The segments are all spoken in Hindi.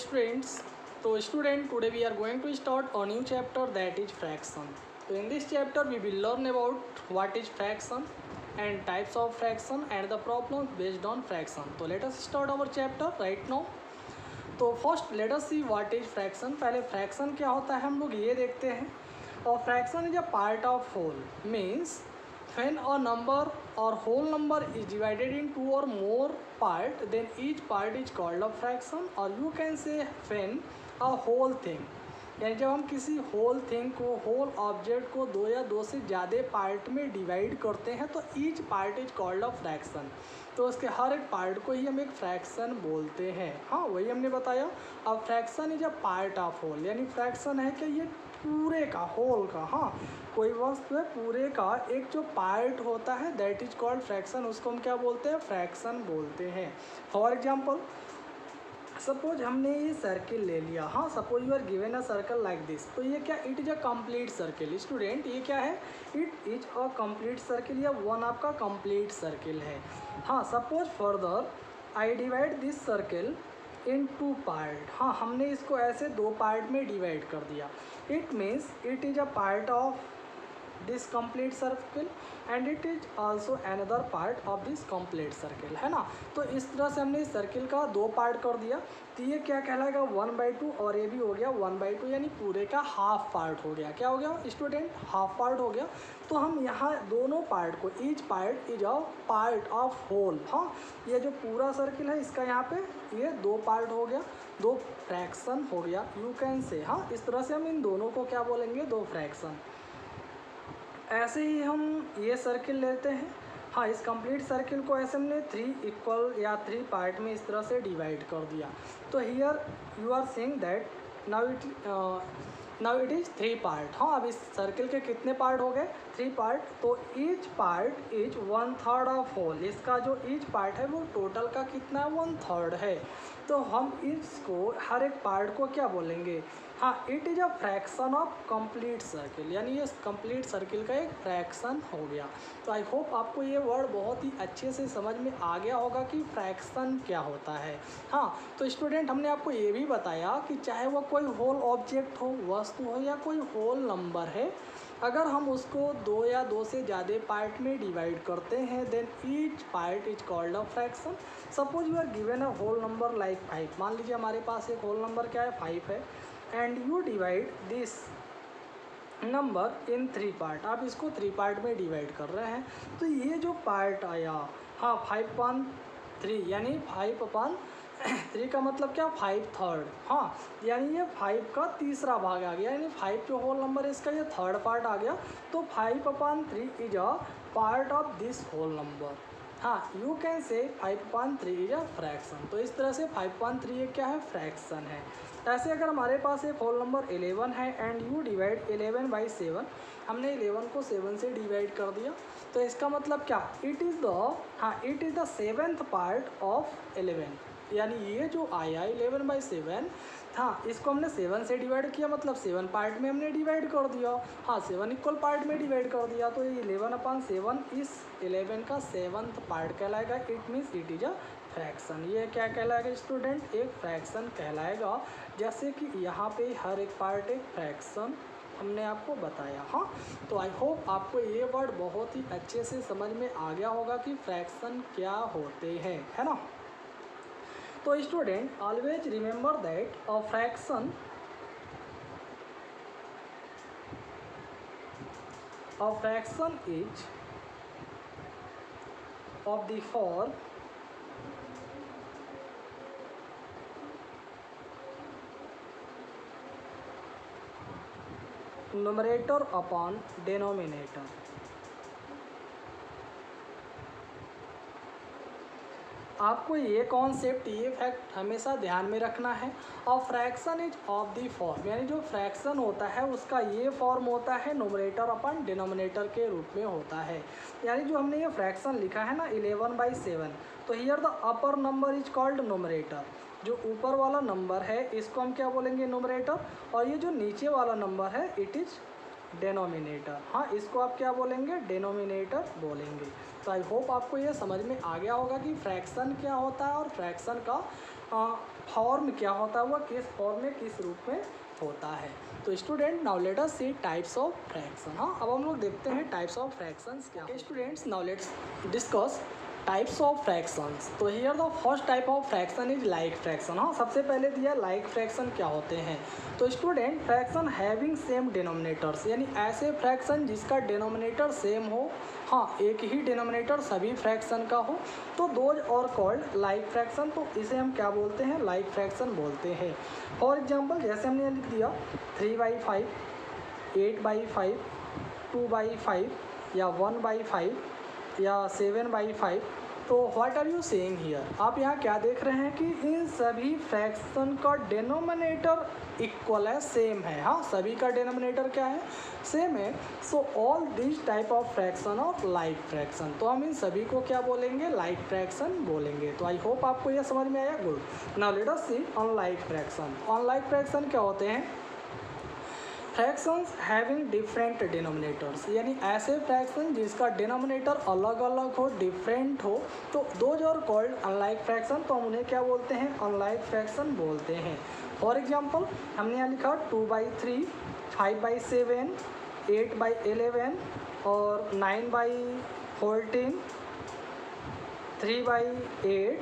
students, today we are going to start a new chapter, that is fraction. So in this chapter we will learn about what is fraction and types of fraction and the problems based on fraction. So let us start our chapter right now. तो first let us see what is fraction. पहले फ्रैक्शन क्या होता है हम लोग ये देखते हैं। और fraction is a part of whole, means when a number or whole number is divided in two or more part, then each part is called a fraction, or you can say when a whole thing, यानी जब हम किसी होल थिंग को, होल ऑब्जेक्ट को दो या दो से ज़्यादा पार्ट में डिवाइड करते हैं तो each part is called a fraction. तो उसके हर एक पार्ट को ही हम एक फ्रैक्शन बोलते हैं। हाँ, वही हमने बताया। अब fraction is a part of whole, यानी फ्रैक्शन है कि ये पूरे का, होल का, हाँ कोई वस्तु है पूरे का एक जो पार्ट होता है दैट इज कॉल्ड फ्रैक्शन, उसको हम क्या बोलते हैं? फ्रैक्शन बोलते हैं। फॉर एग्जाम्पल, सपोज हमने ये सर्किल ले लिया। हाँ, suppose you are given a circle like this, तो ये क्या, it is a complete circle. Student, ये क्या है? It is a complete circle, या वन आपका कंप्लीट सर्किल है। हाँ, suppose further I divide this circle in two part. हाँ, हमने इसको ऐसे दो पार्ट में डिवाइड कर दिया। It means it is a part of this complete circle and it is also another part of this complete circle, है ना। तो इस तरह से हमने इस सर्किल का दो पार्ट कर दिया। तो ये क्या कहलाएगा? 1/2, और ये भी हो गया 1/2, यानी पूरे का हाफ पार्ट हो गया। क्या हो गया स्टूडेंट? हाफ पार्ट हो गया। तो हम यहाँ दोनों पार्ट को, each part is a part of whole. हाँ, ये जो पूरा सर्किल है इसका यहाँ पे ये दो पार्ट हो गया, दो फ्रैक्शन हो गया, यू कैन से। हाँ, इस तरह से हम इन दोनों को क्या बोलेंगे? दो फ्रैक्शन। ऐसे ही हम ये सर्किल लेते हैं। हाँ, इस कंप्लीट सर्किल को ऐसे हमने 3 इक्वल या 3 पार्ट में इस तरह से डिवाइड कर दिया। तो here you are saying that now it is 3 part. हाँ, अब इस सर्किल के कितने पार्ट हो गए? 3 पार्ट। तो each part is 1/3 of whole. इसका जो ईच पार्ट है वो टोटल का कितना है? 1/3 है। तो हम इसको, हर एक पार्ट को क्या बोलेंगे? हाँ, it is a fraction of complete circle, यानी ये कंप्लीट सर्किल का एक फ्रैक्शन हो गया। तो आई होप आपको ये वर्ड बहुत ही अच्छे से समझ में आ गया होगा कि फ्रैक्शन क्या होता है। हाँ, तो स्टूडेंट, हमने आपको ये भी बताया कि चाहे वो कोई होल ऑब्जेक्ट हो, वस्तु हो, या कोई होल नंबर है, अगर हम उसको दो या दो से ज़्यादा पार्ट में डिवाइड करते हैं then each part is called a fraction. Suppose you are given a whole number like 5। मान लीजिए हमारे पास एक होल नंबर क्या है? 5 है। And you divide this number in 3 part. आप इसको 3 पार्ट में डिवाइड कर रहे हैं। तो ये जो पार्ट आया, हाँ 5/3, यानी 5/3 का मतलब क्या? 5/3। हाँ, यानी ये 5 का तीसरा भाग आ गया, यानी 5 जो होल नंबर है इसका ये थर्ड पार्ट आ गया। तो 5/3 is a part of this whole number. हाँ, you can say 5/3 is a fraction. तो इस तरह से 5/3 क्या है? फ्रैक्शन है। ऐसे अगर हमारे पास एक होल नंबर 11 है एंड यू डिवाइड 11/7, हमने 11 को 7 से डिवाइड कर दिया। तो इसका मतलब क्या? It is the 7th part of 11, यानी ये जो आया 11/7, हाँ इसको हमने 7 से डिवाइड किया, मतलब 7 पार्ट में हमने डिवाइड कर दिया। हाँ, 7 इक्वल पार्ट में डिवाइड कर दिया। तो ये 11/7 इस 11 का 7th पार्ट कहलाएगा। It means it is a fraction. ये क्या कहलाएगा स्टूडेंट? एक फ्रैक्शन कहलाएगा। जैसे कि यहाँ पे हर एक पार्ट एक फ्रैक्शन हमने आपको बताया। हाँ, तो आई होप आपको ये वर्ड बहुत ही अच्छे से समझ में आ गया होगा कि फ्रैक्शन क्या होते हैं, है ना। तो student, always remember that a fraction is of the form numerator upon denominator. आपको ये कॉन्सेप्ट, ये फैक्ट हमेशा ध्यान में रखना है। और fraction is of the form, यानी जो फ्रैक्शन होता है उसका ये फॉर्म होता है न्यूमरेटर अपन डिनोमिनेटर के रूप में होता है। यानी जो हमने ये फ्रैक्शन लिखा है ना 11/7, तो here the upper number is called numerator. जो ऊपर वाला नंबर है इसको हम क्या बोलेंगे? न्यूमरेटर। और ये जो नीचे वाला नंबर है इट इज़ डेनोमिनेटर। हाँ, इसको आप क्या बोलेंगे? डेनोमिनेटर बोलेंगे। तो आई होप आपको ये समझ में आ गया होगा कि फ्रैक्शन क्या होता है और फ्रैक्शन का फॉर्म क्या होता है, वह किस फॉर्म में किस रूप में होता है। तो student now let us see types of fraction. हाँ, अब हम लोग देखते हैं टाइप्स ऑफ फ्रैक्शंस क्या है। Students now let's discuss types of fractions. तो here the first type of fraction is like fraction. हाँ, सबसे पहले दिया लाइक फ्रैक्शन क्या होते हैं। तो student fraction having same denominators, यानी ऐसे फ्रैक्शन जिसका डिनोमिनेटर सेम हो, हाँ एक ही डिनोमिनेटर सभी फ्रैक्शन का हो, तो दोज और कॉल्ड लाइक फ्रैक्शन। तो इसे हम क्या बोलते हैं, लाइक फ्रैक्शन बोलते हैं। फॉर एग्जांपल जैसे हमने लिख दिया 3/5, 8/5, 2/5 या 1/5 या 7/5। तो what are you saying here, आप यहाँ क्या देख रहे हैं कि इन सभी फ्रैक्शन का डिनोमिनेटर इक्वल है, सेम है। हाँ, सभी का डिनोमिनेटर क्या है, सेम है। So all this type of fraction और लाइक फ्रैक्शन, तो हम इन सभी को क्या बोलेंगे, लाइक फ्रैक्शन बोलेंगे। तो आई होप आपको यह समझ में आया। गुड। नाउ लेट अस सी अनलाइक फ्रैक्शन। अनलाइक फ्रैक्शन क्या होते हैं, फ्रैक्शंस हैविंग डिफरेंट डिनोमिनेटर्स, यानी ऐसे फ्रैक्शन जिसका डिनोमिनेटर अलग अलग हो, डिफरेंट हो, तो those are called unlike fraction. तो हम उन्हें क्या बोलते हैं, अनलाइक फ्रैक्शन बोलते हैं। फॉर एग्जांपल हमने यहाँ लिखा 2/3, 5/7, 8/11 और 9/14, 3/8।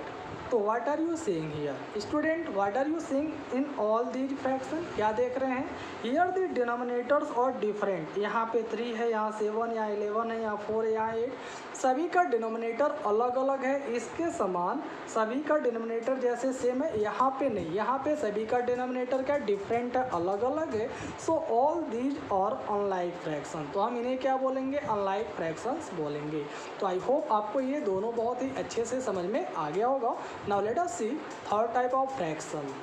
तो what are you saying here student, what are you saying in all these fraction, क्या देख रहे हैं, here the denominators are different. यहाँ पे 3 है, यहाँ 7, यहाँ 11 है, यहाँ 4 है, यहाँ 8। सभी का डिनोमिनेटर अलग अलग है। इसके समान सभी का डिनोमिनेटर जैसे सेम है, यहाँ पे नहीं, यहाँ पे सभी का डिनोमिनेटर क्या डिफरेंट है, अलग अलग है। सो ऑल दीज और अनलाइक फ्रैक्शन, तो हम इन्हें क्या बोलेंगे, अनलाइक फ्रैक्शंस बोलेंगे। तो आई होप आपको ये दोनों बहुत ही अच्छे से समझ में आ गया होगा। Now let us see third type of fraction.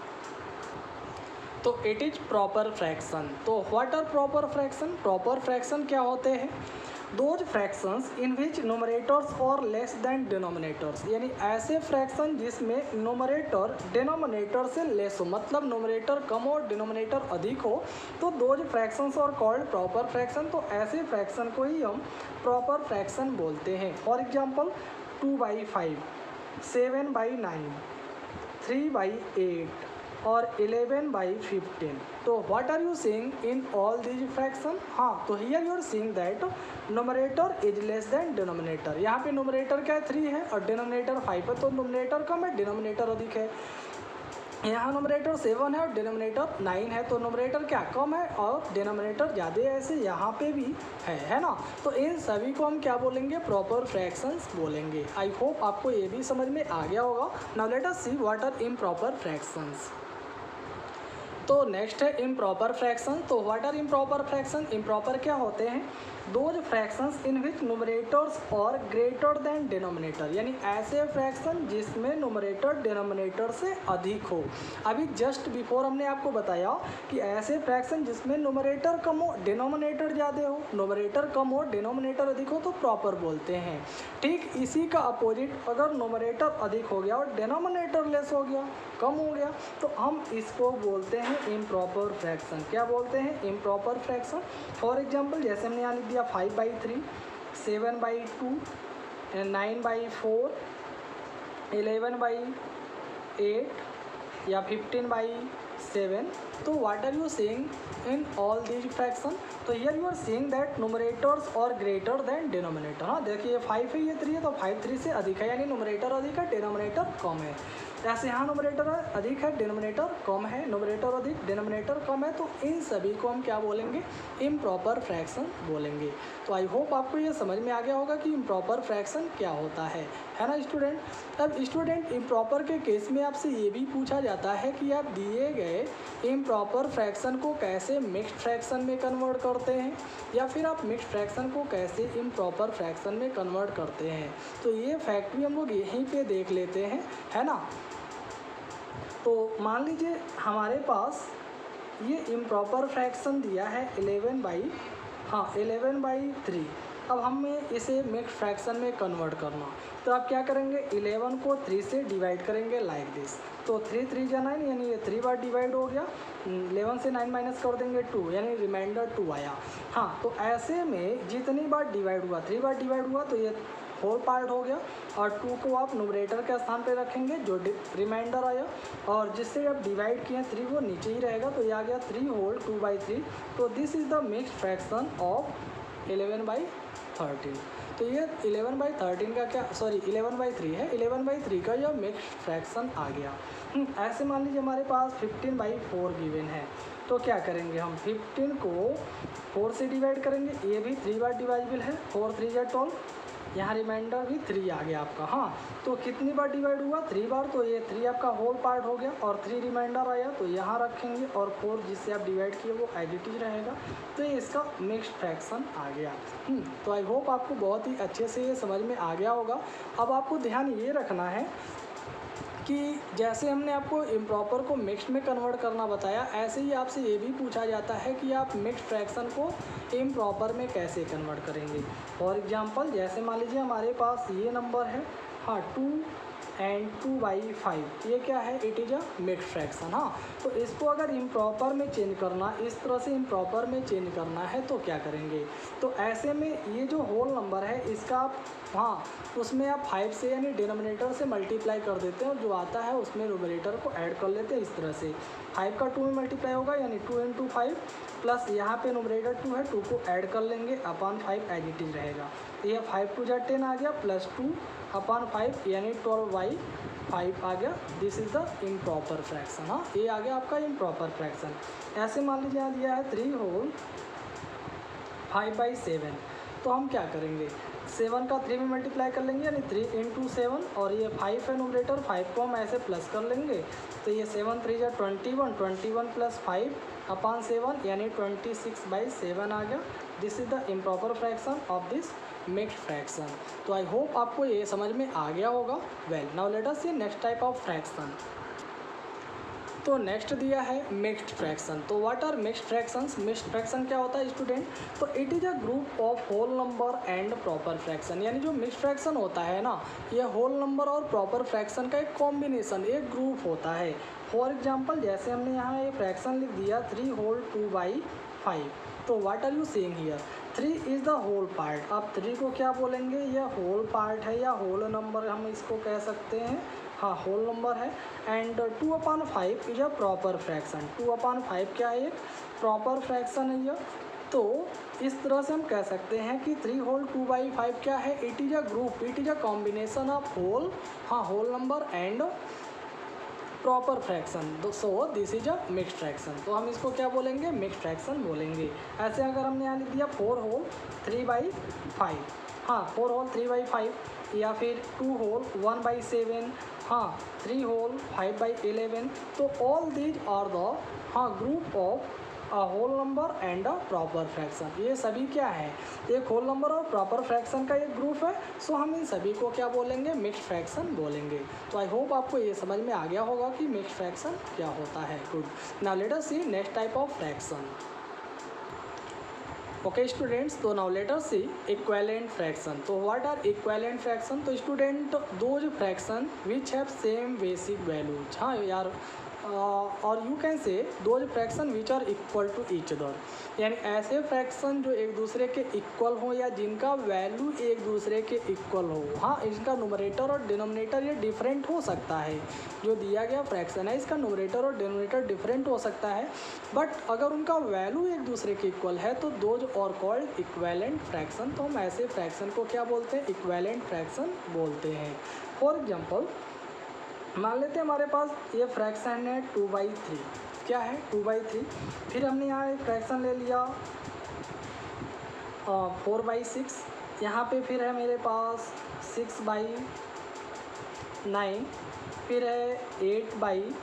तो इट इज प्रॉपर फ्रैक्शन। तो what are proper fraction, proper fraction क्या होते हैं, दोज फ्रैक्शंस इन विच नोमरेटर्स और लेस देन डिनोमिनेटर्स, यानी ऐसे फ्रैक्शन जिसमें नोमरेटर डिनोमिनेटर से लेस हो, मतलब नोमरेटर कम और डिनोमिनेटर अधिक हो, तो दोज फ्रैक्शंस और कॉल्ड प्रॉपर फ्रैक्शन। तो ऐसे फ्रैक्शन को ही हम प्रॉपर फ्रैक्शन बोलते हैं। फॉर एग्जांपल 2/5, 7/9, 3/8 और 11/15। तो what are you saying in all these fraction, हाँ तो here you are saying that numerator is less than denominator. यहाँ पे नोमरेटर क्या है, 3 है और डिनोमिनेटर 5 है, तो नोमरेटर कम है, डिनोमिनेटर अधिक है। यहाँ नोमरेटर 7 है और डिनोमिनेटर 9 है, तो नोमरेटर क्या कम है और डिनोमिनेटर ज़्यादा है, ऐसे यहाँ पे भी है ना। तो इन सभी को हम क्या बोलेंगे, प्रॉपर फ्रैक्शंस बोलेंगे। आई होप आपको ये भी समझ में आ गया होगा। Now let us see what are improper fractions. तो नेक्स्ट है इम्प्रॉपर फ्रैक्शन। तो what are improper fraction, improper क्या होते हैं, those fractions in which नुमरेटर्स are greater than denominator, यानी ऐसे फ्रैक्शन जिसमें नुमरेटर डिनोमिनेटर से अधिक हो। अभी जस्ट बिफोर हमने आपको बताया कि ऐसे फ्रैक्शन जिसमें नुमरेटर कम हो डिनोमिनेटर ज़्यादा हो, नुमरेटर कम हो डिनोमिनेटर अधिक हो, तो प्रॉपर बोलते हैं। ठीक इसी का अपोजिट, अगर नुमरेटर अधिक हो गया और डिनोमिनेटर लेस हो गया, कम हो गया, तो हम इसको बोलते हैं इम्प्रॉपर फ्रैक्शन। क्या बोलते हैं, इम्प्रॉपर फ्रैक्शन। फॉर एग्जांपल जैसे हमने यहाँ लिख दिया 5/3, 7/2, 9/4, 11/8 या 15/7। तो what are you saying in all these fraction, तो here you are saying that numerators are greater than denominator. हाँ देखिए 5 है, ये 3 है, तो 5 3 से अधिक है, यानी नुमरेटर अधिक है, डिनोमिनेटर कम है। ऐसे यहाँ नोमरेटर अधिक है, डिनोमिनेटर कम है, नोमरेटर अधिक डिनोमिनेटर कम है, तो इन सभी को हम क्या बोलेंगे, इम्प्रॉपर फ्रैक्शन बोलेंगे। तो आई होप आपको ये समझ में आ गया होगा कि इम्प्रॉपर फ्रैक्शन क्या होता है ना स्टूडेंट। अब स्टूडेंट इम्प्रॉपर के केस में आपसे ये भी पूछा जाता है कि आप दिए गए इम्प्रॉपर फ्रैक्शन को कैसे मिक्स्ड फ्रैक्शन में कन्वर्ट करते हैं, या फिर आप मिक्स्ड फ्रैक्शन को कैसे इम्प्रॉपर फ्रैक्शन में कन्वर्ट करते हैं। तो ये फैक्ट भी हम लोग यहीं पे देख लेते हैं, है ना। तो मान लीजिए हमारे पास ये इम्प्रॉपर फ्रैक्शन दिया है 11/3। अब हमें इसे मिक्स्ड फ्रैक्शन में कन्वर्ट करना, तो आप क्या करेंगे, 11 को 3 से डिवाइड करेंगे लाइक दिस। तो 3 3 जा 9, यानी ये 3 बार डिवाइड हो गया। 11 से 9 माइनस कर देंगे 2, यानी रिमाइंडर 2 आया। हाँ तो ऐसे में जितनी बार डिवाइड हुआ, 3 बार डिवाइड हुआ, तो ये होल पार्ट हो गया, और 2 को आप न्यूमरेटर के स्थान पे रखेंगे जो रिमाइंडर आया, और जिससे आप डिवाइड किए 3 वो नीचे ही रहेगा, तो ये आ गया 3 होल 2/3। तो this is the mixed fraction of 11/13। तो ये 11/13 का क्या, सॉरी 11/3 है, 11/3 का यह मिक्स्ड फ्रैक्शन आ गया। ऐसे मान लीजिए हमारे पास 15/4 गिवन है, तो क्या करेंगे हम 15 को 4 से डिवाइड करेंगे, ये भी 3 बार डिवाइजिबल है, 4 3 जा 12, यहाँ रिमाइंडर भी 3 आ गया आपका। हाँ, तो कितनी बार डिवाइड हुआ, 3 बार, तो ये 3 आपका होल पार्ट हो गया, और 3 रिमाइंडर आया तो यहाँ रखेंगे, और 4 जिससे आप डिवाइड किए वो एज इट इज रहेगा, तो ये इसका मिक्स्ड फ्रैक्शन आ गया। तो आई होप आपको बहुत ही अच्छे से ये समझ में आ गया होगा। अब आपको ध्यान ये रखना है कि जैसे हमने आपको इम्प्रॉपर को मिक्स्ड में कन्वर्ट करना बताया, ऐसे ही आपसे ये भी पूछा जाता है कि आप मिक्स्ड फ्रैक्शन को इम्प्रॉपर में कैसे कन्वर्ट करेंगे। फॉर एग्जांपल जैसे मान लीजिए हमारे पास ये नंबर है, हाँ 2 and 2/5, ये क्या है, it is a mixed fraction. हाँ, तो इसको अगर इम्प्रॉपर में चेंज करना, इस तरह से इम्प्रॉपर में चेंज करना है तो क्या करेंगे, तो ऐसे में ये जो होल नंबर है इसका आप, हाँ उसमें आप 5 से यानी डिनोमिनेटर से मल्टीप्लाई कर देते हैं, और जो आता है उसमें न्यूमरेटर को ऐड कर लेते हैं। इस तरह से 5 का 2 में मल्टीप्लाई होगा यानी 2 × 5, प्लस यहाँ पे न्यूमरेटर 2 है, 2 को ऐड कर लेंगे, अपॉन 5 एज इट इज रहेगा। तो ये 5 2 जा 10 आ गया, प्लस 2 अपॉन 5 यानी 12/5 आ गया। This is the improper fraction. हाँ, ये आ गया आपका इम्प्रॉपर फ्रैक्शन। ऐसे मान लीजिए यहाँ दिया है 3 होल 5/7, तो हम क्या करेंगे, 7 का 3 में मल्टीप्लाई कर लेंगे यानी 3 × 7, और ये 5 है न्यूमरेटर, 5 को हम ऐसे प्लस कर लेंगे, तो ये 7 3 जा 21, 21 प्लस 5 अपॉन 7 यानी 26/7 आ गया। This is the improper fraction of this mixed fraction. तो आई होप आपको ये समझ में आ गया होगा। Well, now let us see next type of fraction. तो नेक्स्ट दिया है मिक्स्ड फ्रैक्शन। तो what are mixed fractions, mixed fraction क्या होता है स्टूडेंट, तो it is a group of whole number and proper fraction. यानी जो मिक्स्ड फ्रैक्शन होता है ना, ये होल नंबर और प्रॉपर फ्रैक्शन का एक कॉम्बिनेशन, एक ग्रुप होता है। फॉर एग्जांपल जैसे हमने यहाँ ये फ्रैक्शन लिख दिया 3 होल 2/5, तो what are you saying here, 3 is the whole part. आप 3 को क्या बोलेंगे, यह होल पार्ट है या होल नंबर हम इसको कह सकते हैं, हाँ होल नंबर है। And 2/5 is a proper fraction, 2/5 क्या है, एक प्रॉपर फ्रैक्शन है यह। तो इस तरह से हम कह सकते हैं कि 3 होल 2/5 क्या है, it is a group, it is a combination of whole, हाँ whole number and proper fraction. So this is a mixed fraction. तो हम इसको क्या बोलेंगे, मिक्स्ड फ्रैक्शन बोलेंगे। ऐसे अगर हमने यहाँ लिख दिया 4 होल 3/5, हाँ 4 होल 3/5, या फिर 2 होल 1/7, हाँ 3 होल 5/11, तो ऑल दीज आर द, हाँ group of a whole number and a proper fraction. ये सभी क्या है, एक होल नंबर और प्रॉपर फ्रैक्शन का एक ग्रुप है। सो हम इन सभी को क्या बोलेंगे, मिक्स्ड फ्रैक्शन बोलेंगे। तो आई होप आपको ये समझ में आ गया होगा कि मिक्स्ड फ्रैक्शन क्या होता है। Good, now let us see next type of fraction. Okay students, तो now let us see equivalent fraction. तो व्हाट आर इक्विवेलेंट फ्रैक्शन, तो student those fraction which have same basic values, हाँ यार, और you can say those fraction which are equal to each other, यानी ऐसे फ्रैक्शन जो एक दूसरे के इक्वल हो या जिनका वैल्यू एक दूसरे के इक्वल हो। हाँ, इसका न्यूमरेटर और डिनोमिनेटर ये डिफरेंट हो सकता है, जो दिया गया फ्रैक्शन है इसका न्यूमरेटर और डिनोमिनेटर डिफरेंट हो सकता है, बट अगर उनका वैल्यू एक दूसरे के इक्वल है तो दोज और कॉल्ड इक्विवेलेंट फ्रैक्शन। तो हम ऐसे फ्रैक्शन को क्या बोलते हैं, इक्विवेलेंट फ्रैक्शन बोलते हैं। फॉर एग्जाम्पल मान लेते हैं हमारे पास ये फ्रैक्शन है 2/3, क्या है 2/3, फिर हमने यहाँ एक फ्रैक्शन ले लिया 4/6, यहाँ पे फिर है मेरे पास 6/9, फिर है 8/12।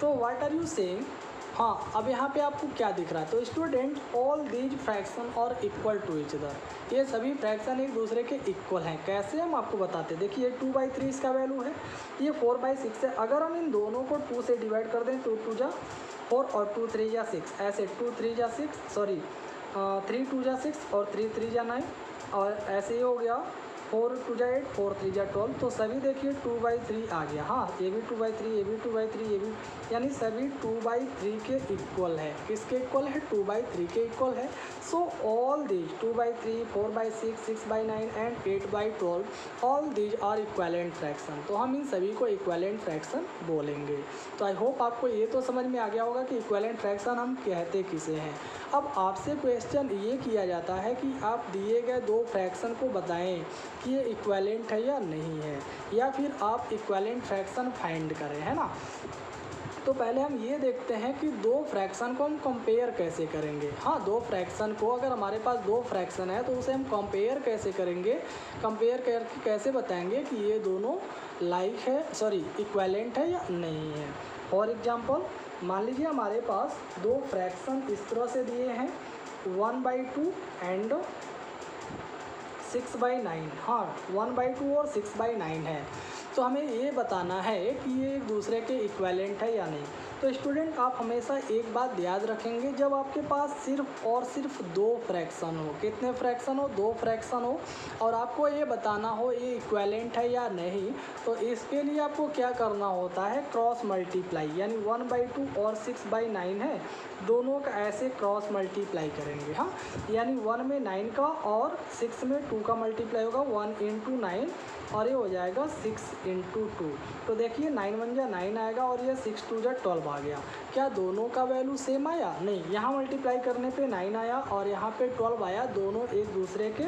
तो व्हाट आर यू सेइंग, हाँ अब यहाँ पे आपको क्या दिख रहा है, तो स्टूडेंट ऑल दीज फ्रैक्शन और इक्वल टू ईच अदर, ये सभी फ्रैक्शन एक दूसरे के इक्वल हैं। कैसे हम आपको बताते हैं, देखिए 2/3 इसका वैल्यू है, ये 4/6 है। अगर हम इन दोनों को 2 से डिवाइड कर दें, 2 2 जा 4 और 2 3 जा 6, ऐसे 2 3 जा 6, सॉरी 3 2 जा 6 और 3 3 जा 9, और ऐसे ही हो गया 4 टू जा 8, 4 3 जा 12, तो सभी देखिए 2/3 आ गया। हाँ, ये भी 2/3, ये भी 2/3, ये भी, यानी सभी 2/3 के इक्वल है। किसके इक्वल है? 2/3 के इक्वल है। So all these 2/3, 4/6, 6/9 and 8/12 all these are equivalent fraction. तो हम इन सभी को इक्वेलेंट फ्रैक्शन बोलेंगे। तो आई होप आपको ये तो समझ में आ गया होगा कि इक्वेलेंट फ्रैक्शन हम कहते किसे हैं। अब आपसे क्वेश्चन ये किया जाता है कि आप दिए गए दो फ्रैक्शन को बताएं कि ये इक्वेलेंट है या नहीं है, या फिर आप इक्वेलेंट फ्रैक्शन फाइंड करें, है ना। तो पहले हम ये देखते हैं कि दो फ्रैक्शन को हम कंपेयर कैसे करेंगे। हाँ, दो फ्रैक्शन को, अगर हमारे पास दो फ्रैक्शन है तो उसे हम कंपेयर कैसे करेंगे, कंपेयर करके कैसे बताएंगे कि ये दोनों लाइक है, सॉरी इक्वेलेंट है या नहीं है। फॉर एग्जांपल, मान लीजिए हमारे पास दो फ्रैक्शन इस तरह से दिए हैं 1/2 एंड 6/9। हाँ, 1/2 और 6/9 है। तो हमें ये बताना है कि ये एक दूसरे के इक्वेलेंट है या नहीं। तो स्टूडेंट, आप हमेशा एक बात याद रखेंगे, जब आपके पास सिर्फ और सिर्फ दो फ्रैक्शन हो, कितने फ्रैक्शन हो? दो फ्रैक्शन हो, और आपको ये बताना हो ये इक्वेलेंट है या नहीं, तो इसके लिए आपको क्या करना होता है? क्रॉस मल्टीप्लाई, यानी 1/2 और 6/9 है, दोनों का ऐसे क्रॉस मल्टीप्लाई करेंगे। हाँ, यानी 1 में 9 का और 6 में 2 का मल्टीप्लाई होगा, 1 × 9, और ये हो जाएगा 6 × 2। तो देखिए 9 1 जा 9 आएगा और ये 6 2 जा 12 आ गया। क्या दोनों का वैल्यू सेम आया? नहीं, यहाँ मल्टीप्लाई करने पे 9 आया और यहाँ पे 12 आया, दोनों एक दूसरे के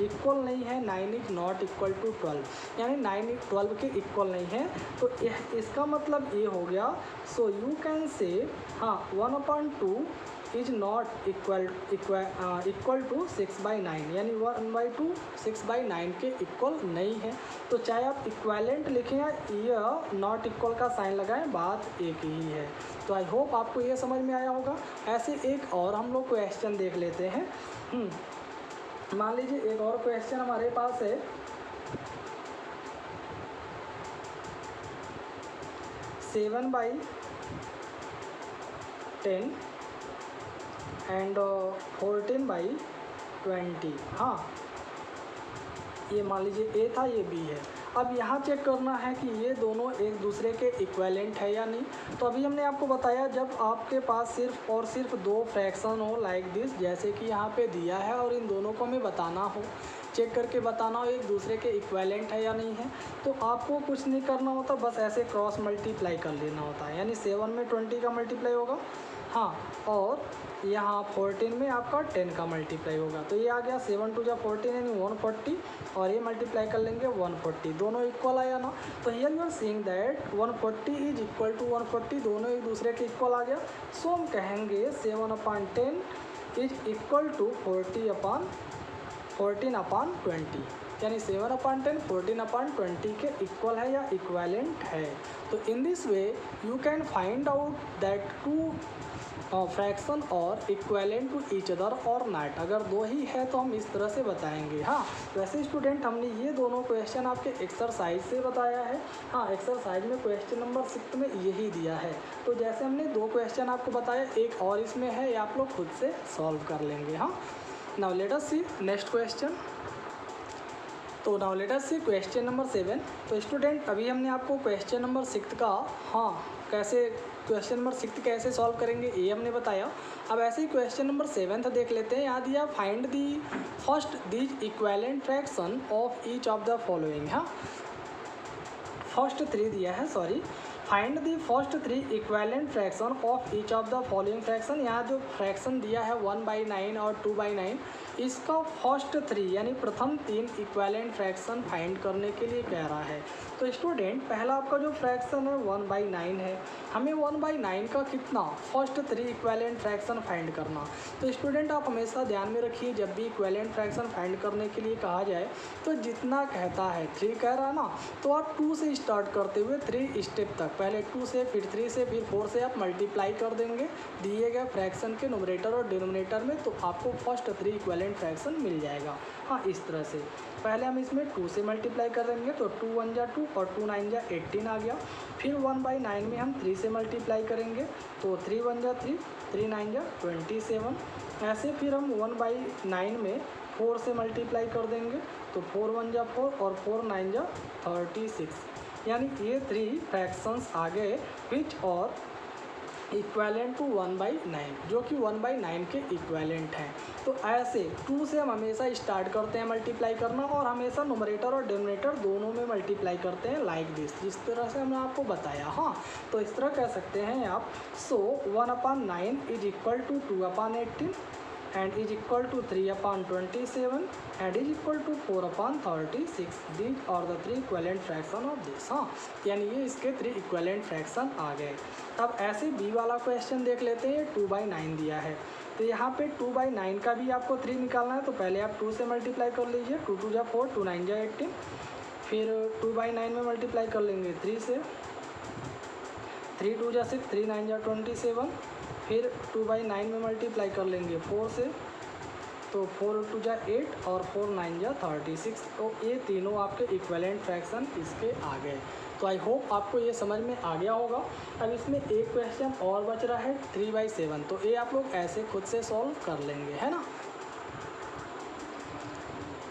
इक्वल नहीं है। 9 इज नॉट इक्वल टू 12, यानी 9 12 के इक्वल नहीं है। तो इसका मतलब ये हो गया, सो यू कैन से, हाँ, 1/2 इज नॉट इक्वल टू 6/9, यानी 1/2 6/9 के इक्वल नहीं है। तो चाहे आप इक्वेलेंट लिखें या नॉट इक्वल का साइन लगाएं, बात एक ही है। तो आई होप आपको ये समझ में आया होगा। ऐसे एक और हम लोग क्वेश्चन देख लेते हैं। मान लीजिए एक और क्वेश्चन हमारे पास है 7/10 एंड 14/20। हाँ, ये मान लीजिए ए था, ये बी है। अब यहाँ चेक करना है कि ये दोनों एक दूसरे के इक्वेलेंट है या नहीं। तो अभी हमने आपको बताया, जब आपके पास सिर्फ और सिर्फ दो फ्रैक्शन हो लाइक दिस, जैसे कि यहाँ पे दिया है, और इन दोनों को हमें बताना हो, चेक करके बताना हो एक दूसरे के इक्वेलेंट है या नहीं है, तो आपको कुछ नहीं करना होता, बस ऐसे क्रॉस मल्टीप्लाई कर लेना होता है। यानी 7 में 20 का मल्टीप्लाई होगा, हाँ, और यहाँ 14 में आपका 10 का मल्टीप्लाई होगा। तो ये आ गया 7 2 जा 14 यानी 140, और ये मल्टीप्लाई कर लेंगे 140, दोनों इक्वल आया ना। तो here you are seeing that 140 is equal to 140, दोनों एक दूसरे के इक्वल आ गया। सो हम कहेंगे 7/10 इज इक्वल टू 14/20, यानी 7/10 14/20 के इक्वल है या इक्वेलेंट है। तो in this way you can find out that two fraction और इक्वेलेंट टू ईच अदर और नॉट। अगर दो ही है तो हम इस तरह से बताएंगे। हाँ, वैसे स्टूडेंट हमने ये दोनों क्वेश्चन आपके एक्सरसाइज से बताया है। हाँ, एक्सरसाइज में क्वेश्चन नंबर 6 में यही दिया है। तो जैसे हमने दो क्वेश्चन आपको बताया, एक और इसमें है, ये आप लोग खुद से सॉल्व कर लेंगे। हाँ, now let us see next question. तो now let us see question number 7। तो स्टूडेंट, अभी हमने आपको क्वेश्चन नंबर 6 का, हाँ, कैसे क्वेश्चन नंबर 6 कैसे सॉल्व करेंगे ये हमने बताया। अब ऐसे ही क्वेश्चन नंबर 7 देख लेते हैं। यहाँ दिया find the first these equivalent fraction of each of the following. हाँ, फर्स्ट 3 दिया है, sorry, find the first 3 equivalent fraction of each of the following fraction. यहाँ जो फ्रैक्शन दिया है 1/9 और 2/9, इसका फर्स्ट 3 यानी प्रथम 3 इक्वेलेंट फ्रैक्शन फाइंड करने के लिए कह रहा है। तो स्टूडेंट, पहला आपका जो फ्रैक्शन है 1/9 है, हमें 1/9 का कितना फर्स्ट 3 इक्वेलेंट फ्रैक्शन फाइंड करना। तो स्टूडेंट, आप हमेशा ध्यान में रखिए, जब भी इक्वेलेंट फ्रैक्शन फाइंड करने के लिए कहा जाए तो जितना कहता है 3 कह रहा है ना, तो आप 2 से स्टार्ट करते हुए 3 स्टेप तक, पहले 2 से, फिर 3 से, फिर 4 से आप मल्टीप्लाई कर देंगे दिए गए फ्रैक्शन के न्यूमरेटर और डिनोमिनेटर में, तो आपको फर्स्ट 3 इक्वेलेंट फ्रैक्शन मिल जाएगा। हाँ, इस तरह से पहले हम इसमें 2 से मल्टीप्लाई कर देंगे, तो 2 1 जा 2 और 2 9 जा 18 आ गया। फिर 1/9 में हम 3 से मल्टीप्लाई करेंगे, तो 3 1 जा 3, 3 9 जा 27, ऐसे फिर हम 1/9 में 4 से मल्टीप्लाई कर देंगे, तो 4 1 जा 4 और 4 9 जा 36, यानी ये 3 फ्रैक्शंस आ गए विच और इक्वेलेंट टू 1/9, जो कि 1/9 के इक्वेलेंट हैं। तो ऐसे 2 से हम हमेशा स्टार्ट करते हैं मल्टीप्लाई करना, और हमेशा नुमरेटर और डिनोमिनेटर दोनों में मल्टीप्लाई करते हैं लाइक दिस, जिस तरह से हमने आपको बताया। हाँ, तो इस तरह कह सकते हैं आप, so 1/9 is equal to 2/18 and is equal to 3/27 and is equal to 4/36. These are the 3 equivalent fraction of this. हाँ, यानी ये इसके 3 equivalent fraction आ गए। अब ऐसे बी वाला क्वेश्चन देख लेते हैं। 2/9 दिया है, तो यहाँ पे 2/9 का भी आपको 3 निकालना है, तो पहले आप 2 से मल्टीप्लाई कर लीजिए। 2 2 जा 4, 2 9 जा 18, फिर 2/9 में मल्टीप्लाई कर लेंगे 3 से, 3 2 जा 6, 3 9 जा 27, फिर 2/9 में मल्टीप्लाई कर लेंगे 4 से, तो 4 2 जा 8 और 4 9 जा 36। तो ये तीनों आपके इक्विवेलेंट फ्रैक्शन इसके आ गए। तो आई होप आपको ये समझ में आ गया होगा। अब इसमें एक क्वेश्चन और बच रहा है 3/7, तो ये आप लोग ऐसे खुद से सॉल्व कर लेंगे, है ना।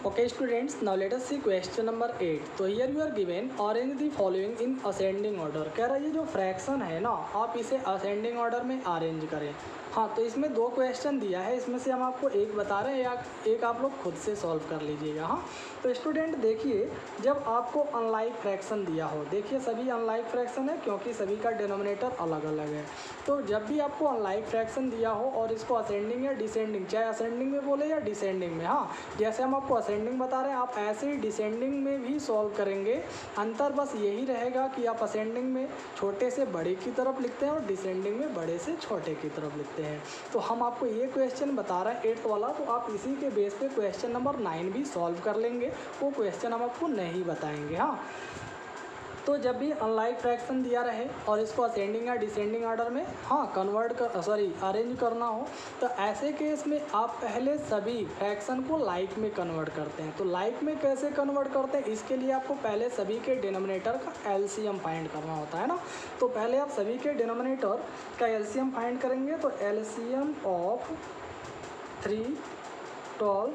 Okay students, now let us see question number 8। तो here you are given arrange the following in ascending order. कह रहा है ये जो फ्रैक्शन है ना, आप इसे असेंडिंग ऑर्डर में अरेंज करें। हाँ, तो इसमें 2 क्वेश्चन दिया है, इसमें से हम आपको एक बता रहे हैं, या एक आप लोग खुद से सॉल्व कर लीजिएगा। हाँ, तो स्टूडेंट देखिए, जब आपको अनलाइक फ्रैक्शन दिया हो, देखिए सभी अनलाइक फ्रैक्शन है क्योंकि सभी का डिनोमिनेटर अलग अलग है। तो जब भी आपको अनलाइक फ्रैक्शन दिया हो और इसको असेंडिंग या डिसेंडिंग, चाहे असेंडिंग में बोले या डिसेंडिंग में, हाँ जैसे हम आपको असेंडिंग बता रहे हैं, आप ऐसे ही डिसेंडिंग में भी सॉल्व करेंगे। अंतर बस यही रहेगा कि आप असेंडिंग में छोटे से बड़े की तरफ लिखते हैं और डिसेंडिंग में बड़े से छोटे की तरफ लिखते हैं। तो हम आपको ये क्वेश्चन बता रहे हैं 8th वाला, तो आप इसी के बेस पे क्वेश्चन नंबर 9 भी सॉल्व कर लेंगे। वो क्वेश्चन हम आपको नहीं बताएंगे। हाँ, तो जब भी अनलाइक फ्रैक्शन दिया रहे और इसको असेंडिंग या डिसेंडिंग ऑर्डर में अरेंज करना हो, तो ऐसे केस में आप पहले सभी फ्रैक्शन को लाइक में कन्वर्ट करते हैं। तो लाइक में कैसे कन्वर्ट करते हैं, इसके लिए आपको पहले सभी के डिनोमिनेटर का एलसीएम फाइंड करना होता है ना। तो पहले आप सभी के डिनोमिनेटर का एलसीएम फाइंड करेंगे। तो एलसीएम ऑफ 3, 12,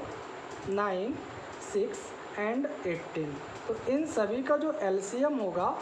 9, 6 एंड 18, तो इन सभी का जो एलसीएम होगा,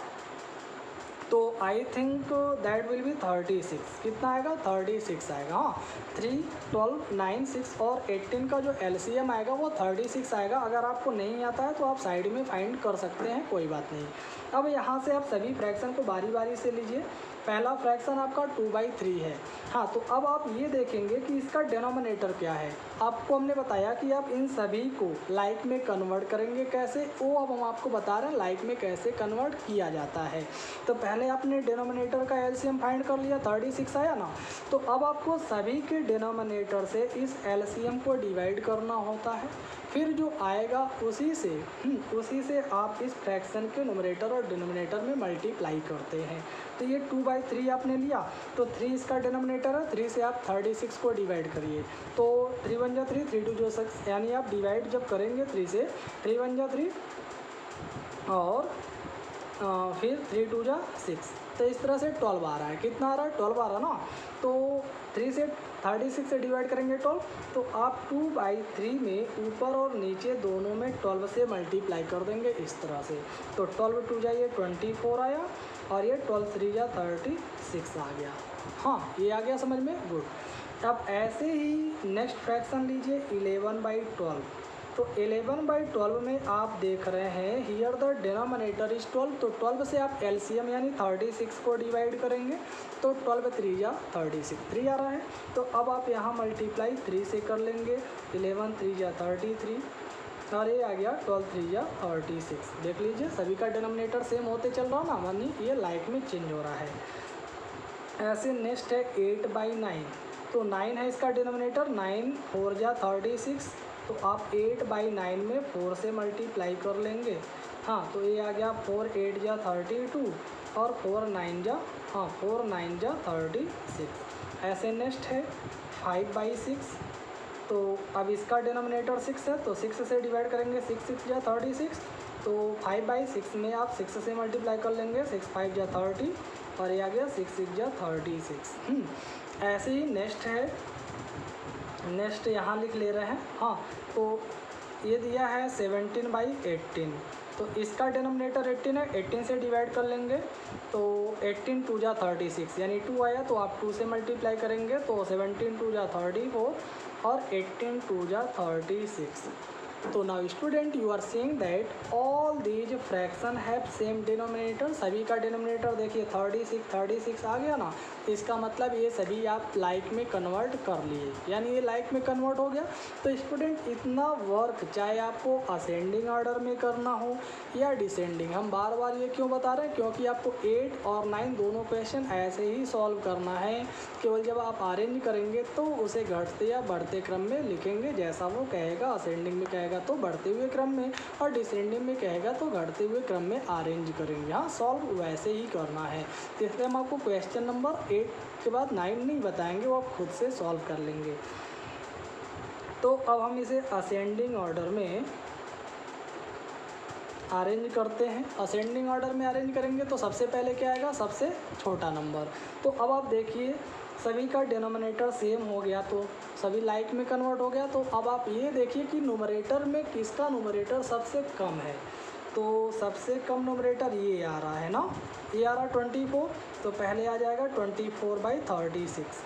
तो I think that will be 36। कितना आएगा? 36 आएगा। हाँ, 3, 12, 9, 6 और 18 का जो एलसीएम आएगा वो 36 आएगा। अगर आपको नहीं आता है तो आप साइड में फाइंड कर सकते हैं, कोई बात नहीं। अब यहाँ से आप सभी फ्रैक्शन को बारी बारी से लीजिए। पहला फ्रैक्शन आपका 2/3 है। हाँ, तो अब आप ये देखेंगे कि इसका डिनोमिनेटर क्या है। आपको हमने बताया कि आप इन सभी को लाइक में कन्वर्ट करेंगे। कैसे, वो अब हम आपको बता रहे हैं लाइक में कैसे कन्वर्ट किया जाता है। तो पहले आपने डिनोमिनेटर का एलसीएम फाइंड कर लिया, 36 आया ना। तो अब आपको सभी के डिनोमिनेटर से इस एलसीएम को डिवाइड करना होता है। फिर जो आएगा उसी से आप इस फ्रैक्शन के न्यूमरेटर और डिनोमिनेटर में मल्टीप्लाई करते हैं। तो ये 2/3 आपने लिया, तो 3 इसका डिनोमिनेटर है, 3 से आप 36 को डिवाइड करिए। तो 3 1 जा 3, 3 2 जो 6, यानी आप डिवाइड जब करेंगे 3 से, 3 1 जा 3 और फिर 3 2 जा 6, तो इस तरह से 12 आ रहा है। कितना आ रहा है? 12 आ रहा ना। तो 3 से 36 से डिवाइड करेंगे 12, तो आप 2/3 में ऊपर और नीचे दोनों में 12 से मल्टीप्लाई कर देंगे इस तरह से। तो 12 2 जा ये 24 आया और ये 12 3 जा 36 आ गया। हाँ, ये आ गया समझ में? गुड। अब ऐसे ही नेक्स्ट फ्रैक्शन लीजिए 11/12। तो 11/12 में आप देख रहे हैं हियर द डिनोमिनेटर इज 12, तो 12 से आप एलसीएम यानी 36 को डिवाइड करेंगे। तो 12 3 जा 36, 3 आ रहा है। तो अब आप यहाँ मल्टीप्लाई 3 से कर लेंगे। 11 3 जा 33 और ये आ गया 12 3 जा 36। देख लीजिए सभी का डिनोमिनेटर सेम होते चल रहा ना, मानी ये लाइक में चेंज हो रहा है। ऐसे नेक्स्ट है 8/9। तो 9 है इसका डिनोमिनेटर, 9 4 जा 36, तो आप 8/9 में 4 से मल्टीप्लाई कर लेंगे। हाँ, तो ये आ गया 4 8 जा 32 और 4 9 जा 36। ऐसे नेक्स्ट है 5/6। तो अब इसका डिनोमिनेटर 6 है, तो 6 से डिवाइड करेंगे, 6 6 जा 36, तो 5/6 में आप 6 से मल्टीप्लाई कर लेंगे, 6 5 जा 30 और ये आ गया 6 6 जा 36। ऐसे ही नेक्स्ट है नेक्स्ट यहाँ लिख ले रहे हैं। हाँ, तो ये दिया है 17/18, तो इसका डिनोमिनेटर 18 है, 18 से डिवाइड कर लेंगे तो 18 2 जा 36, यानी 2 आया तो आप 2 से मल्टीप्लाई करेंगे तो 17 2 जा 34 और 18 2 जा 36। तो now student you are seeing that all these fraction have same denominator. सभी का डिनोमिनेटर देखिए 36 आ गया ना, इसका मतलब ये सभी आप लाइक में कन्वर्ट कर लिए, यानी ये लाइक में कन्वर्ट हो गया। तो स्टूडेंट इतना वर्क चाहे आपको असेंडिंग ऑर्डर में करना हो या डिसेंडिंग, हम बार बार ये क्यों बता रहे हैं, क्योंकि आपको 8 और 9 दोनों क्वेश्चन ऐसे ही सॉल्व करना है। केवल जब आप अरेंज करेंगे तो उसे घटते या बढ़ते क्रम में लिखेंगे, जैसा वो कहेगा। असेंडिंग में कहेगा तो बढ़ते हुए क्रम में, और डिसेंडिंग में कहेगा तो घटते हुए क्रम में अरेंज करेंगे। हाँ, सॉल्व वैसे ही करना है। इसलिए हम आपको क्वेश्चन नंबर 8 के बाद 9 नहीं बताएंगे, वो आप खुद से सॉल्व कर लेंगे। तो अब हम इसे असेंडिंग ऑर्डर में अरेंज करते हैं। असेंडिंग ऑर्डर में अरेंज करेंगे तो सबसे पहले क्या आएगा, सबसे छोटा नंबर। तो अब आप देखिए सभी का डिनोमिनेटर सेम हो गया तो सभी लाइक में कन्वर्ट हो गया। तो अब आप ये देखिए कि न्यूमरेटर में किसका न्यूमरेटर सबसे कम है। तो सबसे कम न्यूमरेटर ये आ रहा है ना, ये आ रहा 24, तो पहले आ जाएगा 24/36।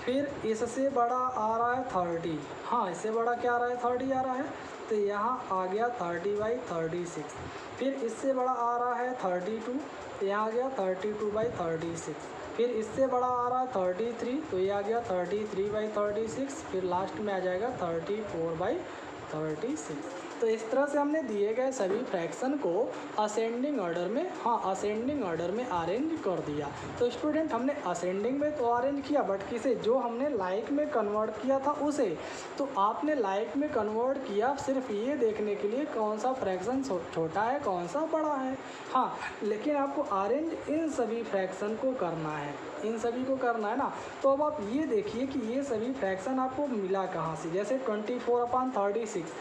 फिर इससे बड़ा आ रहा है 30। हाँ, इससे बड़ा क्या आ रहा है, 30 आ रहा है, तो यहाँ आ गया 30/36। फिर इससे बड़ा आ रहा है 32, तो यहाँ आ गया 32/36। फिर इससे बड़ा आ रहा है 33, तो ये आ गया 33/36। फिर लास्ट में आ जाएगा 34/36। तो इस तरह से हमने दिए गए सभी फ्रैक्शन को असेंडिंग ऑर्डर में, हाँ असेंडिंग ऑर्डर में अरेंज कर दिया। तो स्टूडेंट हमने असेंडिंग में तो अरेंज किया, बट किसे, जो हमने लाइक में कन्वर्ट किया था उसे। तो आपने लाइक में कन्वर्ट किया सिर्फ ये देखने के लिए कौन सा फ्रैक्शन छोटा है कौन सा बड़ा है। हाँ, लेकिन आपको अरेंज इन सभी फ्रैक्शन को करना है, इन सभी को करना है ना। तो अब आप ये देखिए कि ये सभी फ्रैक्शन आपको मिला कहाँ से। जैसे 24/36,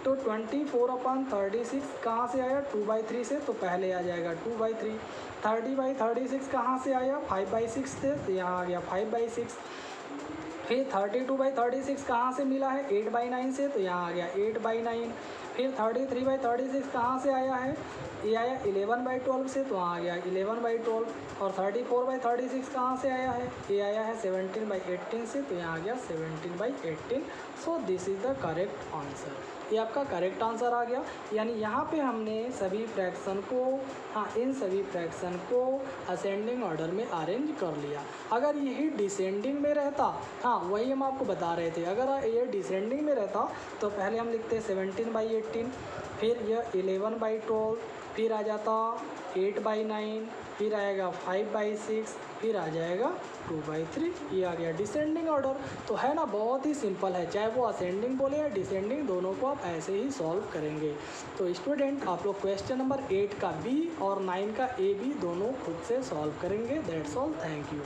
तो 24/36 कहाँ से आया, 2/3 से, तो पहले आ जाएगा 2/3। 30/36 कहाँ से आया, 5/6 से, तो यहाँ आ गया 5/6। फिर 32/36 कहाँ से मिला है, 8/9 से, तो यहाँ आ गया 8/9। फिर 33/36 कहाँ से आया है, ये आया 11/12 से, तो वहाँ आ गया 11/12। और 34/36 कहाँ से आया है, ये आया है 17/18 से, तो यहाँ आ गया 17/18। So this is the correct answer. ये आपका करेक्ट आंसर आ गया। यानी यहाँ पे हमने सभी फ्रैक्शन को, हाँ इन सभी फ्रैक्शन को असेंडिंग ऑर्डर में अरेंज कर लिया। अगर यही डिसेंडिंग में रहता, हाँ वही हम आपको बता रहे थे, अगर ये डिसेंडिंग में रहता तो पहले हम लिखते 17/18, फिर यह 11/12, फिर आ जाता 8/9, फिर आएगा 5/6, फिर आ जाएगा 2/3। ये आ गया डिसेंडिंग ऑर्डर। तो है ना, बहुत ही सिंपल है, चाहे वो असेंडिंग बोले या डिसेंडिंग, दोनों को आप ऐसे ही सॉल्व करेंगे। तो स्टूडेंट आप लोग क्वेश्चन नंबर 8 का बी और 9 का ए बी दोनों खुद से सॉल्व करेंगे। That's all, thank you.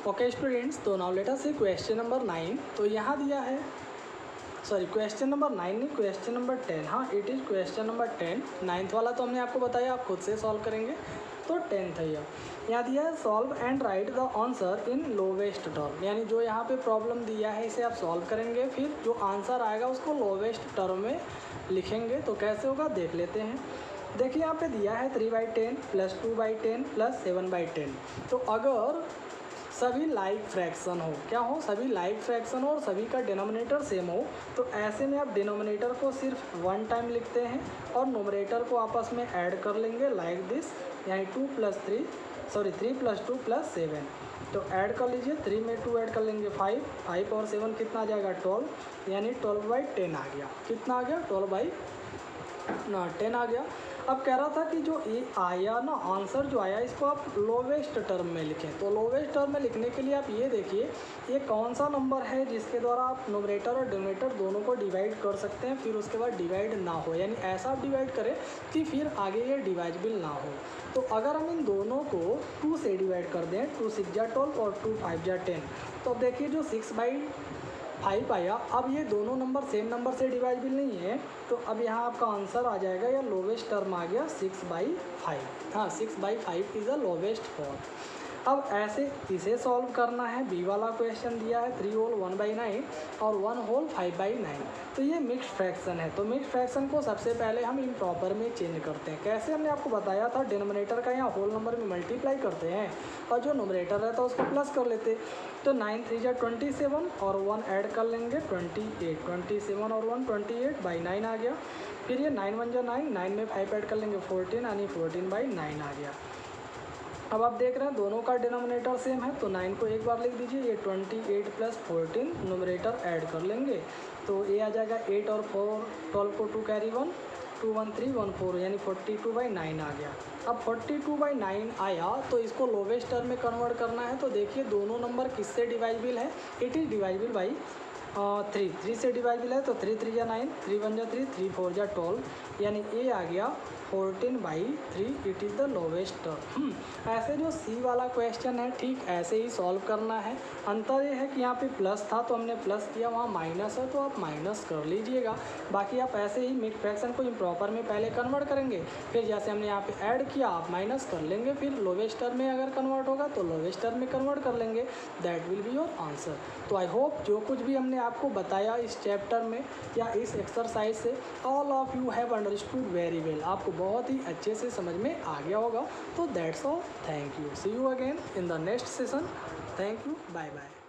Okay students, तो now let us see question number 9। तो यहाँ दिया है, सॉरी क्वेश्चन नंबर 9 नहीं, क्वेश्चन नंबर 10। हाँ, it is question number 10। 9th वाला तो हमने आपको बताया आप खुद से सॉल्व करेंगे। तो 10th है यह। यहाँ दिया है solve and right the answer in lowest term, यानी जो यहाँ पे प्रॉब्लम दिया है इसे आप सॉल्व करेंगे, फिर जो आंसर आएगा उसको लोवेस्ट टर्म में लिखेंगे। तो कैसे होगा देख लेते हैं। देखिए यहाँ पे दिया है 3/10 + 2/10 + 7/10। तो अगर सभी लाइक फ्रैक्शन हो, क्या हो, सभी लाइक फ्रैक्शन हो और सभी का डिनोमिनेटर सेम हो, तो ऐसे में आप डिनोमिनेटर को सिर्फ 1 टाइम लिखते हैं और नोमरेटर को आपस में ऐड कर लेंगे लाइक दिस। यानी 3 + 2 + 7। तो ऐड कर लीजिए, 3 में 2 ऐड कर लेंगे 5, 5 और 7 कितना आ जाएगा 12, यानी 12/10 आ गया। कितना आ गया, 12/10 आ गया। अब कह रहा था कि जो ये आया ना आंसर जो आया, इसको आप लोवेस्ट टर्म में लिखें। तो लोवेस्ट टर्म में लिखने के लिए आप ये देखिए ये कौन सा नंबर है जिसके द्वारा आप नोमरेटर और डिनोमिनेटर दोनों को डिवाइड कर सकते हैं, फिर उसके बाद डिवाइड ना हो, यानी ऐसा आप डिवाइड करें कि फिर आगे ये डिवाइजिबल ना हो। तो अगर हम इन दोनों को 2 से डिवाइड कर दें, 2 × 6 = 12 और 2 × 5 = 10, तो अब देखिए जो 6/5 आया, अब ये दोनों नंबर सेम नंबर से डिवाइजिबल नहीं है, तो अब यहाँ आपका आंसर आ जाएगा या लोवेस्ट टर्म आ गया 6/5। हाँ, 6/5 इज़ द लोवेस्ट फॉर्म। अब ऐसे इसे सॉल्व करना है। बी वाला क्वेश्चन दिया है 3 होल 1/9 और 1 होल 5/9। तो ये मिक्स फ्रैक्शन है। तो मिक्स फ्रैक्शन को सबसे पहले हम इम्प्रॉपर में चेंज करते हैं। कैसे हमने आपको बताया था, डिनोमिनेटर का यहाँ होल नंबर में मल्टीप्लाई करते हैं और जो नोमिनेटर रहता है उसको प्लस कर लेते। तो 9 3 जा 27 और 1 ऐड कर लेंगे 28, 27 और 1 28/9 आ गया। फिर ये 9 1 जा 9, 9 में 5 ऐड कर लेंगे 14 यानी 14/9 आ गया। अब आप देख रहे हैं दोनों का डिनोमिनेटर सेम है, तो 9 को एक बार लिख दीजिए। ये 28 + 14 नोमिनेटर ऐड कर लेंगे तो ये आ जाएगा 8 और 4 12 को 2 कैरी 1 2 1 3 1 4 यानी 42/9 आ गया। अब 42/9 आया तो इसको लोवेस्ट टर्म में कन्वर्ट करना है। तो देखिए दोनों नंबर किससे डिवाइजिबल है, इट इज़ डिवाइजिबल बाई 3 से डिवाइजिबल है। तो 3 3 जा 9, 3 1 जा 3, 3 4 जा 12 यानी ए आ गया 14/3। It is the lowest term. ऐसे जो सी वाला क्वेश्चन है ठीक ऐसे ही सॉल्व करना है। अंतर ये है कि यहाँ पे प्लस था तो हमने प्लस किया, वहाँ माइनस है तो आप माइनस कर लीजिएगा। बाकी आप ऐसे ही मिक्स फ्रैक्शन को इम्प्रॉपर में पहले कन्वर्ट करेंगे, फिर जैसे हमने यहाँ पे ऐड किया आप माइनस कर लेंगे, फिर लोवेस्ट टर्म में अगर कन्वर्ट होगा तो लोवेस्ट टर्म में कन्वर्ट कर लेंगे। That will be your answer. तो आई होप जो कुछ भी हमने आपको बताया इस चैप्टर में या इस एक्सरसाइज से, all of you have understood very well. आपको बहुत ही अच्छे से समझ में आ गया होगा। तो that's all, thank you, see you again in the next session. Thank you, bye bye.